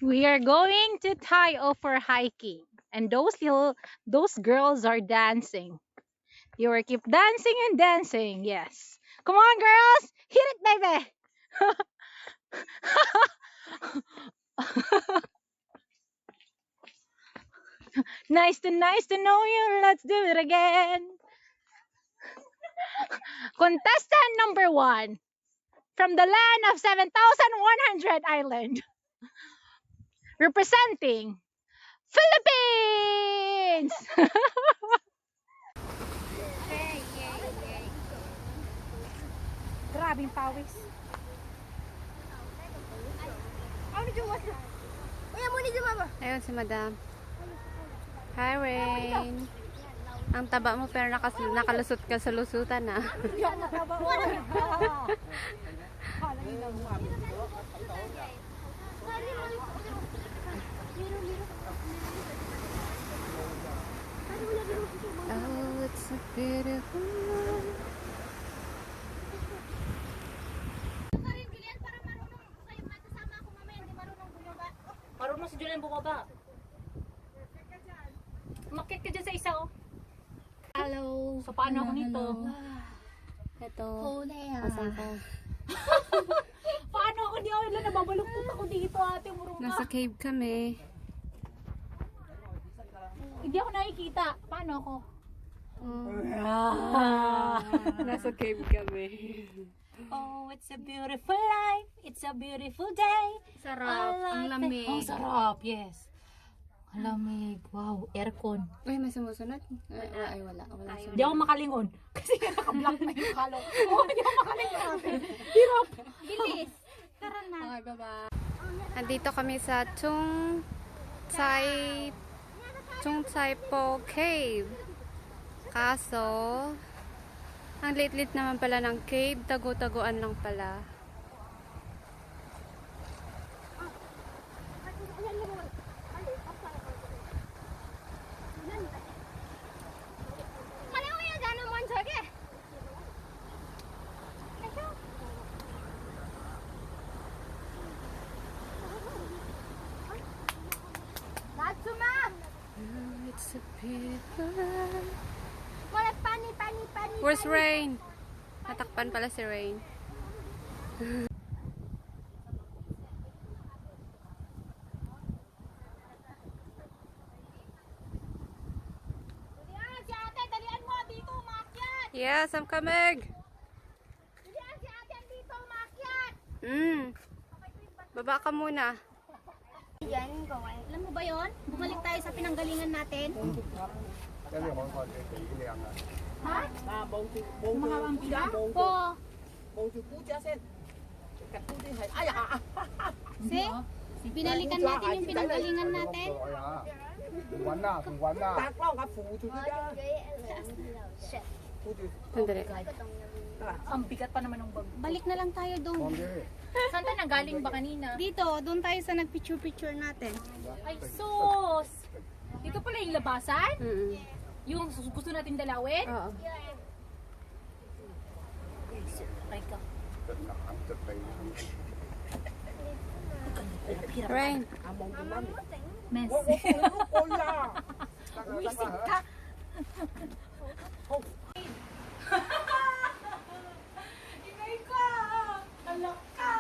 We are going to Tayo for hiking, and those girls are dancing. You will keep dancing and dancing. Yes. Come on, girls, hit it, baby. Nice to know you. Let's do it again. Contestant number 1 from the land of 7,100 Island, representing Philippines. Grabing pawis. Ayun si Madam. Hi, Rain. Ang taba mo pero nakalusot ka sa lusutan na. Oh, it's a beautiful life. Marunong si Julian bumaba. Umakyat ka dyan sa isa, oh. Hello. So, paano ako nito? Ito. Asan ka? Paano ako? Di ako ilan, nababaluktot ako dito, ate. Murong ka. Nasa cave kami. Hindi ako nakikita. Paano ako? Nasa cave kami. Oh, it's a beautiful life. It's a beautiful day. Sarap. Ang lamig. Oh, sarap. Yes. Ang lamig. Wow, aircon. Uy, may sumusunod. Ay, wala. Wala Hindi ako makalingon. Kasi naka-block na yung halo. Oh, hindi ako makalingon natin. Hirap. Bilis. Tara na. Okay, bye-bye. Andito kami sa Chung Tsai Po Cave. Kaso, ang lit-lit naman pala ng cave. Tagu-taguan lang pala. It's a beautiful life. Where's Rain? Natakpan pala si Rain. Si ate, dalian mo. Dito, umakyat. Yes, I'm coming. Dalian si ate, dito, umakyat. Baba ka muna. Alam mo ba yon? Bumalik tayo sa pinanggalingan natin. Ha? Mahawang pila? Po. See? Binalikan natin yung pinanggalingan natin. Sandali. Ang bigat pa naman ng bag. Balik na lang tayo doon. Saan tayo nanggaling ba kanina? Dito, doon tayo sa nagpicture-picture natin. Ay, sus! Dito pala yung labasan? Mm. Yung gusto natin dalawin? Oo. Ay ka. Rain. Mess. Wisit ka. Ingay ka. Alak ka.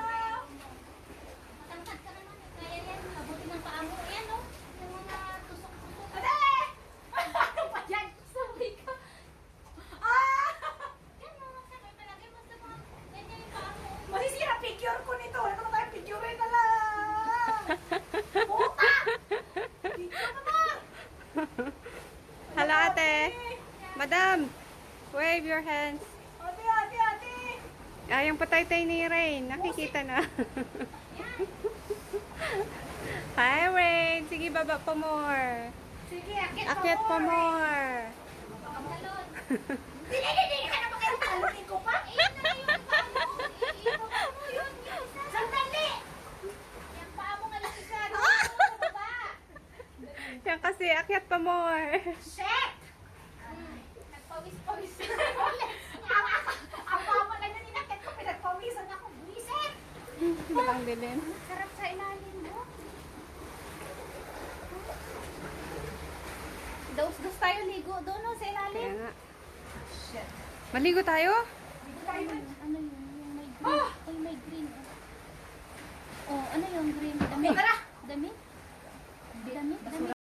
Matangkad ka naman. Kaya yan. Mabuti ng paa mo. Ayan, no? Yung mga tusok-tusok. Ate! Ano ba yan? Sabi ka. Yan, no? Sabi talaga. Basta mga ganyan yung paa mo. Masisira picture ko nito. Ano ba tayo picture na lang? Puta! Picture na ba? Hello, ate. Madam, wave your hands. Ate, ate, ate! Ay, yung patay-tay ni Rain. Nakikita na. Hi, Rain. Sige, baba pa more. Sige, Akyat pa more. Hindi ka na makakatalunin ko pa. Sandali! Yung paa mo nga lang isa. Yan kasi, akyat pa more. Shit! Nagpawis-pawis. Ang paa mo lang na ninakit ko. Pinagpawisan ako. Buisit! Walang bilin. Sarap sa ilalim mo. Gusto tayo ligo doon no, sa Kaya ilalim. nga. Maligo tayo? Ligo tayo. Ano